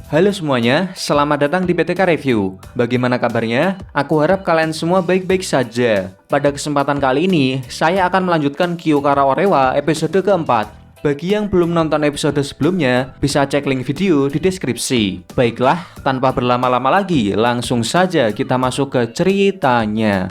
Halo semuanya, selamat datang di PTK Review. Bagaimana kabarnya? Aku harap kalian semua baik-baik saja. Pada kesempatan kali ini, saya akan melanjutkan Kyokara Orewa episode keempat. Bagi yang belum nonton episode sebelumnya, bisa cek link video di deskripsi. Baiklah, tanpa berlama-lama lagi, langsung saja kita masuk ke ceritanya.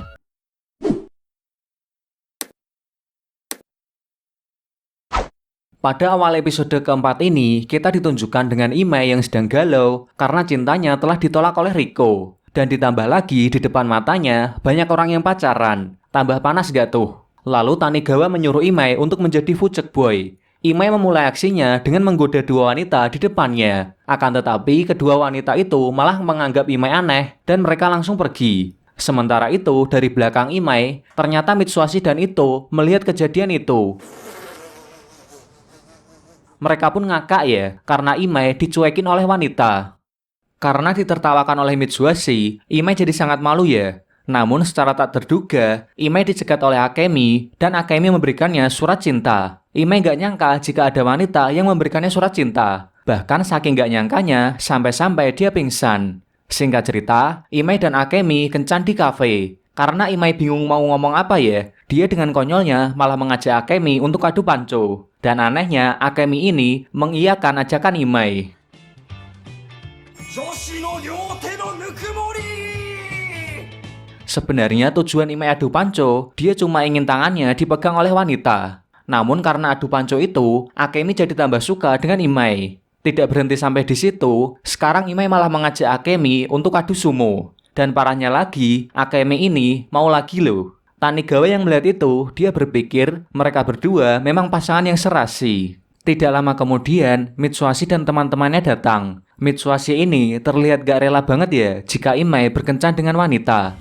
Pada awal episode keempat ini, kita ditunjukkan dengan Imai yang sedang galau karena cintanya telah ditolak oleh Riko. Dan ditambah lagi di depan matanya, banyak orang yang pacaran. Tambah panas gak tuh? Lalu Tanigawa menyuruh Imai untuk menjadi fucek boy. Imai memulai aksinya dengan menggoda dua wanita di depannya. Akan tetapi, kedua wanita itu malah menganggap Imai aneh dan mereka langsung pergi. Sementara itu, dari belakang Imai, ternyata Mitsuhashi dan Ito melihat kejadian itu. Mereka pun ngakak ya, karena Imai dicuekin oleh wanita. Karena ditertawakan oleh Mitsuhashi, Imai jadi sangat malu ya. Namun secara tak terduga, Imai dicegat oleh Akemi, dan Akemi memberikannya surat cinta. Imai gak nyangka jika ada wanita yang memberikannya surat cinta. Bahkan saking gak nyangkanya, sampai-sampai dia pingsan. Singkat cerita, Imai dan Akemi kencan di kafe. Karena Imai bingung mau ngomong apa ya, dia dengan konyolnya malah mengajak Akemi untuk adu panco. Dan anehnya, Akemi ini mengiyakan ajakan Imai. Sebenarnya tujuan Imai adu panco, dia cuma ingin tangannya dipegang oleh wanita. Namun karena adu panco itu, Akemi jadi tambah suka dengan Imai. Tidak berhenti sampai di situ, sekarang Imai malah mengajak Akemi untuk adu sumo. Dan parahnya lagi, Akemi ini mau lagi loh. Tanigawa yang melihat itu, dia berpikir mereka berdua memang pasangan yang serasi. Tidak lama kemudian, Mitsuhashi dan teman-temannya datang. Mitsuhashi ini terlihat gak rela banget ya jika Imai berkencan dengan wanita.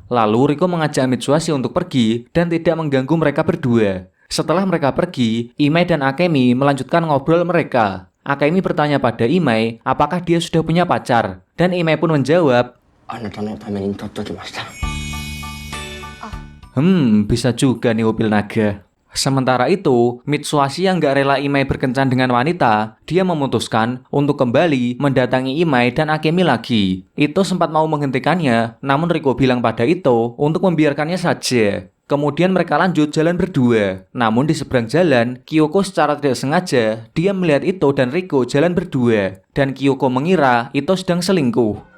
Lalu Riko mengajak Mitsuhashi untuk pergi dan tidak mengganggu mereka berdua. Setelah mereka pergi, Imai dan Akemi melanjutkan ngobrol mereka. Akemi bertanya pada Imai apakah dia sudah punya pacar. Dan Imai pun menjawab, bisa juga nih upil naga. Sementara itu, Mitsuhashi yang gak rela Imai berkencan dengan wanita, dia memutuskan untuk kembali mendatangi Imai dan Akemi lagi. Ito sempat mau menghentikannya, namun Riko bilang pada Ito untuk membiarkannya saja. Kemudian mereka lanjut jalan berdua. Namun di seberang jalan, Kyoko secara tidak sengaja, dia melihat Ito dan Riko jalan berdua. Dan Kyoko mengira Ito sedang selingkuh.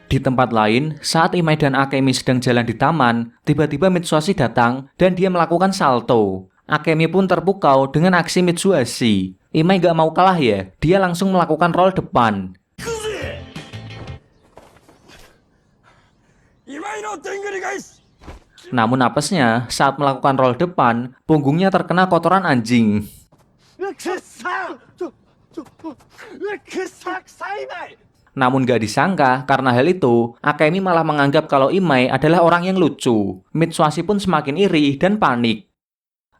Di tempat lain, saat Imai dan Akemi sedang jalan di taman, tiba-tiba Mitsuhashi datang dan dia melakukan salto. Akemi pun terpukau dengan aksi Mitsuhashi. Imai gak mau kalah ya, dia langsung melakukan roll depan. Namun apesnya, saat melakukan roll depan, punggungnya terkena kotoran anjing. Namun gak disangka, karena hal itu, Akemi malah menganggap kalau Imai adalah orang yang lucu. Mitsuhashi pun semakin iri dan panik.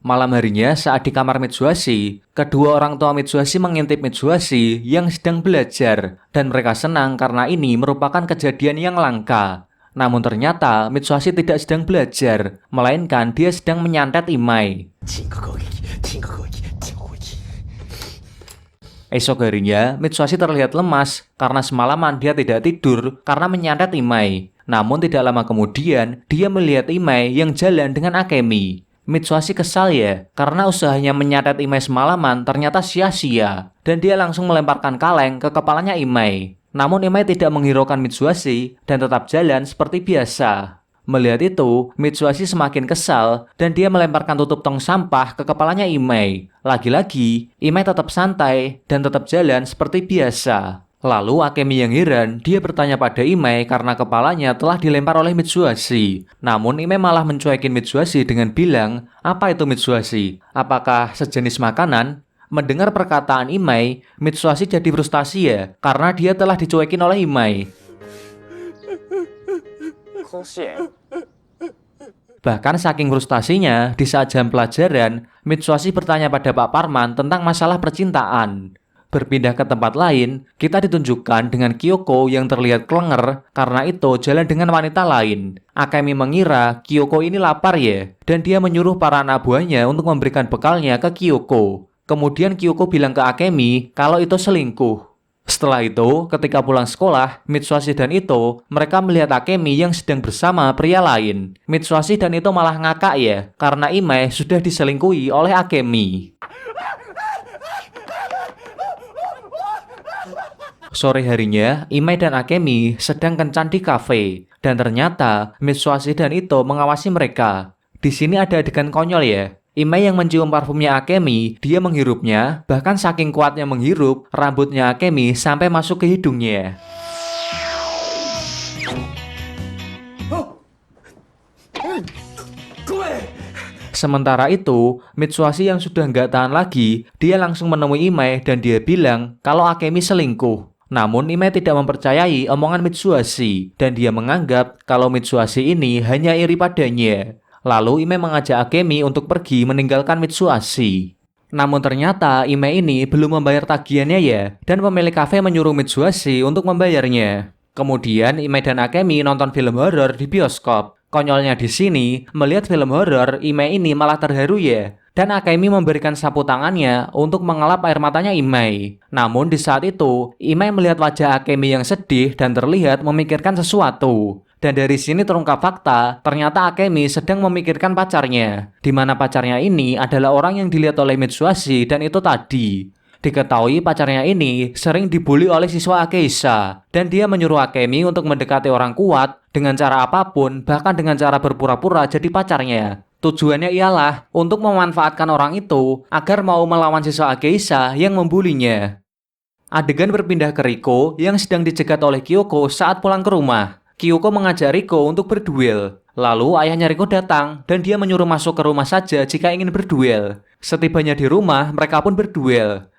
Malam harinya, saat di kamar Mitsuhashi, kedua orang tua Mitsuhashi mengintip Mitsuhashi yang sedang belajar. Dan mereka senang karena ini merupakan kejadian yang langka. Namun ternyata, Mitsuhashi tidak sedang belajar, melainkan dia sedang menyantet Imai. Esok harinya, Mitsuhashi terlihat lemas karena semalaman dia tidak tidur karena menyantet Imai. Namun tidak lama kemudian, dia melihat Imai yang jalan dengan Akemi. Mitsuhashi kesal ya, karena usahanya menyantet Imai semalaman ternyata sia-sia. Dan dia langsung melemparkan kaleng ke kepalanya Imai. Namun Imai tidak menghiraukan Mitsuhashi dan tetap jalan seperti biasa. Melihat itu, Mitsuhashi semakin kesal dan dia melemparkan tutup tong sampah ke kepalanya Imai. Lagi-lagi, Imai tetap santai dan tetap jalan seperti biasa. Lalu Akemi yang heran, dia bertanya pada Imai karena kepalanya telah dilempar oleh Mitsuhashi. Namun Imai malah mencuekin Mitsuhashi dengan bilang, "Apa itu Mitsuhashi? Apakah sejenis makanan?" Mendengar perkataan Imai, Mitsuhashi jadi frustasi ya, karena dia telah dicuekin oleh Imai. Bahkan saking frustasinya, di saat jam pelajaran, Mitsuhashi bertanya pada Pak Parman tentang masalah percintaan. Berpindah ke tempat lain, kita ditunjukkan dengan Kyoko yang terlihat kelenger karena itu jalan dengan wanita lain. Akemi mengira Kyoko ini lapar ya, dan dia menyuruh para anak buahnya untuk memberikan bekalnya ke Kyoko. Kemudian Kyoko bilang ke Akemi kalau itu selingkuh. Setelah itu, ketika pulang sekolah, Mitsuhashi dan Ito, mereka melihat Akemi yang sedang bersama pria lain. Mitsuhashi dan Ito malah ngakak ya, karena Imai sudah diselingkuhi oleh Akemi. Sore harinya, Imai dan Akemi sedang kencan di kafe, dan ternyata Mitsuhashi dan Ito mengawasi mereka. Di sini ada adegan konyol ya. Imai yang mencium parfumnya Akemi, dia menghirupnya, bahkan saking kuatnya menghirup, rambutnya Akemi sampai masuk ke hidungnya. Sementara itu, Mitsuhashi yang sudah nggak tahan lagi, dia langsung menemui Imai dan dia bilang kalau Akemi selingkuh. Namun Imai tidak mempercayai omongan Mitsuhashi dan dia menganggap kalau Mitsuhashi ini hanya iri padanya. Lalu Imai mengajak Akemi untuk pergi meninggalkan Mitsuhashi. Namun ternyata Imai ini belum membayar tagihannya ya, dan pemilik kafe menyuruh Mitsuhashi untuk membayarnya. Kemudian Imai dan Akemi nonton film horor di bioskop. Konyolnya di sini, melihat film horor, Imai ini malah terharu ya. Dan Akemi memberikan sapu tangannya untuk mengelap air matanya Imai. Namun di saat itu, Imai melihat wajah Akemi yang sedih dan terlihat memikirkan sesuatu. Dan dari sini terungkap fakta, ternyata Akemi sedang memikirkan pacarnya. Di mana pacarnya ini adalah orang yang dilihat oleh Mitsuhashi dan itu tadi. Diketahui pacarnya ini sering dibully oleh siswa Akeisa. Dan dia menyuruh Akemi untuk mendekati orang kuat dengan cara apapun, bahkan dengan cara berpura-pura jadi pacarnya. Tujuannya ialah untuk memanfaatkan orang itu agar mau melawan siswa Akeisa yang membulinya. Adegan berpindah ke Riko yang sedang dicegat oleh Kyoko saat pulang ke rumah. Kyoko mengajak Riko untuk berduel. Lalu ayahnya Riko datang dan dia menyuruh masuk ke rumah saja jika ingin berduel. Setibanya di rumah, mereka pun berduel.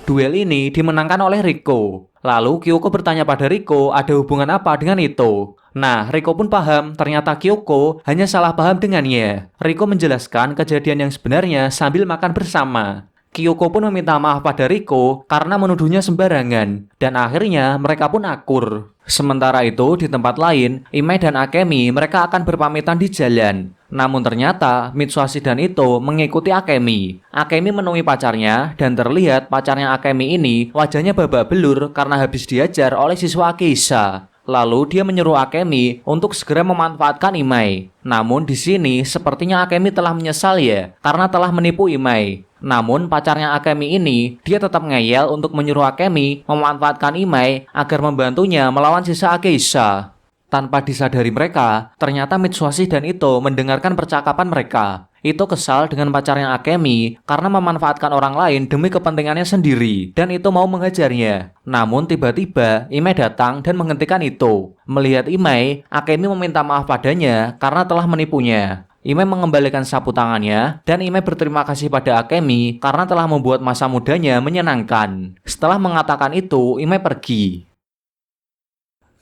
Duel ini dimenangkan oleh Riko. Lalu Kyoko bertanya pada Riko ada hubungan apa dengan itu. Nah, Riko pun paham ternyata Kyoko hanya salah paham dengannya. Riko menjelaskan kejadian yang sebenarnya sambil makan bersama. Kyoko pun meminta maaf pada Riko karena menuduhnya sembarangan. Dan akhirnya mereka pun akur. Sementara itu di tempat lain, Imai dan Akemi mereka akan berpamitan di jalan. Namun ternyata Mitsuhashi dan Ito mengikuti Akemi. Akemi menemui pacarnya dan terlihat pacarnya Akemi ini wajahnya babak belur karena habis diajar oleh siswa Akeisa. Lalu dia menyuruh Akemi untuk segera memanfaatkan Imai. Namun di sini sepertinya Akemi telah menyesal ya karena telah menipu Imai. Namun pacarnya Akemi ini dia tetap ngeyel untuk menyuruh Akemi memanfaatkan Imai agar membantunya melawan sisa Akeisa. Tanpa disadari mereka, ternyata Mitsuhashi dan Ito mendengarkan percakapan mereka. Ito kesal dengan pacarnya Akemi karena memanfaatkan orang lain demi kepentingannya sendiri dan Ito mau menghajarnya. Namun tiba-tiba Imai datang dan menghentikan Ito. Melihat Imai, Akemi meminta maaf padanya karena telah menipunya. Imai mengembalikan sapu tangannya dan Imai berterima kasih pada Akemi karena telah membuat masa mudanya menyenangkan. Setelah mengatakan itu, Imai pergi.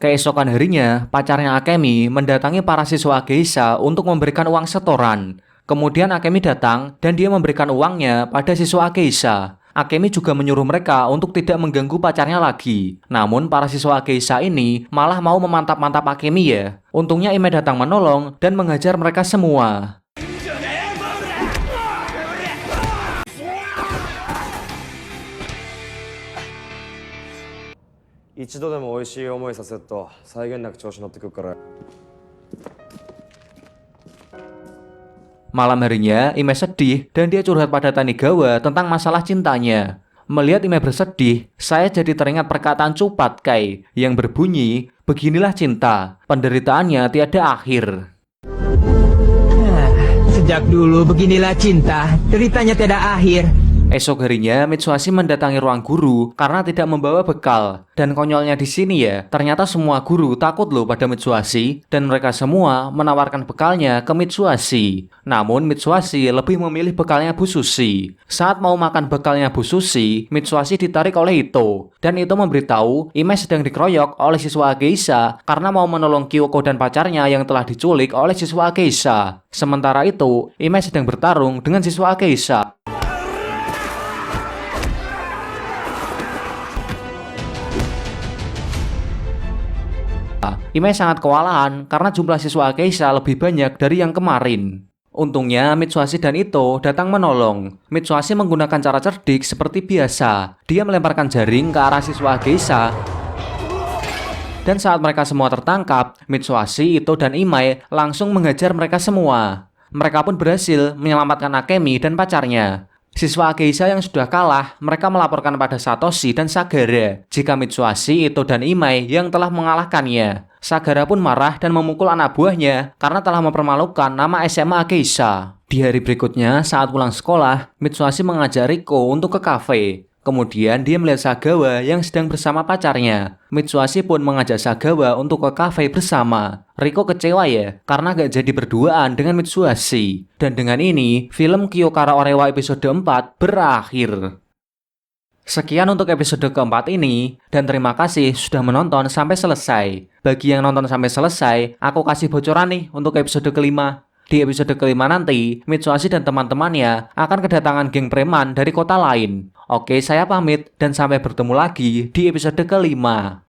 Keesokan harinya, pacarnya Akemi mendatangi para siswa Akeisa untuk memberikan uang setoran. Kemudian Akemi datang dan dia memberikan uangnya pada siswa Akeisa. Akemi juga menyuruh mereka untuk tidak mengganggu pacarnya lagi. Namun para siswa Akeisa ini malah mau memantap-mantap Akemi ya. Untungnya Imai datang menolong dan menghajar mereka semua. 一度でも美味しい思いさせると際限なく調子乗ってくるから。 Malam harinya, Imai sedih dan dia curhat pada Tanigawa tentang masalah cintanya. Melihat Imai bersedih, saya jadi teringat perkataan Cupat Kai yang berbunyi, beginilah cinta, penderitaannya tiada akhir. Sejak dulu beginilah cinta, deritanya tiada akhir. Esok harinya, Mitsuhashi mendatangi ruang guru karena tidak membawa bekal. Dan konyolnya di sini ya, ternyata semua guru takut loh pada Mitsuhashi dan mereka semua menawarkan bekalnya ke Mitsuhashi. Namun Mitsuhashi lebih memilih bekalnya Bu Sushi. Saat mau makan bekalnya Bu Sushi, Mitsuhashi ditarik oleh Ito. Dan Ito memberitahu Imai sedang dikeroyok oleh siswa Ageisha karena mau menolong Kyoko dan pacarnya yang telah diculik oleh siswa Ageisha. Sementara itu, Imai sedang bertarung dengan siswa Ageisha. Imai sangat kewalahan karena jumlah siswa Ageisha lebih banyak dari yang kemarin. Untungnya Mitsuhashi dan Ito datang menolong. Mitsuhashi menggunakan cara cerdik seperti biasa. Dia melemparkan jaring ke arah siswa Ageisha. Dan saat mereka semua tertangkap, Mitsuhashi, Ito, dan Imai langsung menghajar mereka semua. Mereka pun berhasil menyelamatkan Akemi dan pacarnya. Siswa Ageisha yang sudah kalah, mereka melaporkan pada Satoshi dan Sagara jika Mitsuhashi, Ito, dan Imai yang telah mengalahkannya. Sagara pun marah dan memukul anak buahnya karena telah mempermalukan nama SMA Ageisha. Di hari berikutnya, saat pulang sekolah, Mitsuhashi mengajak Riko untuk ke kafe. Kemudian dia melihat Sagawa yang sedang bersama pacarnya. Mitsuhashi pun mengajak Sagawa untuk ke kafe bersama. Riko kecewa ya, karena gak jadi berduaan dengan Mitsuhashi. Dan dengan ini, film Kyokara Orewa episode 4 berakhir. Sekian untuk episode keempat ini, dan terima kasih sudah menonton sampai selesai. Bagi yang nonton sampai selesai, aku kasih bocoran nih untuk episode kelima. Di episode kelima nanti, Mitsuhashi dan teman-temannya akan kedatangan geng preman dari kota lain. Oke, saya pamit dan sampai bertemu lagi di episode kelima.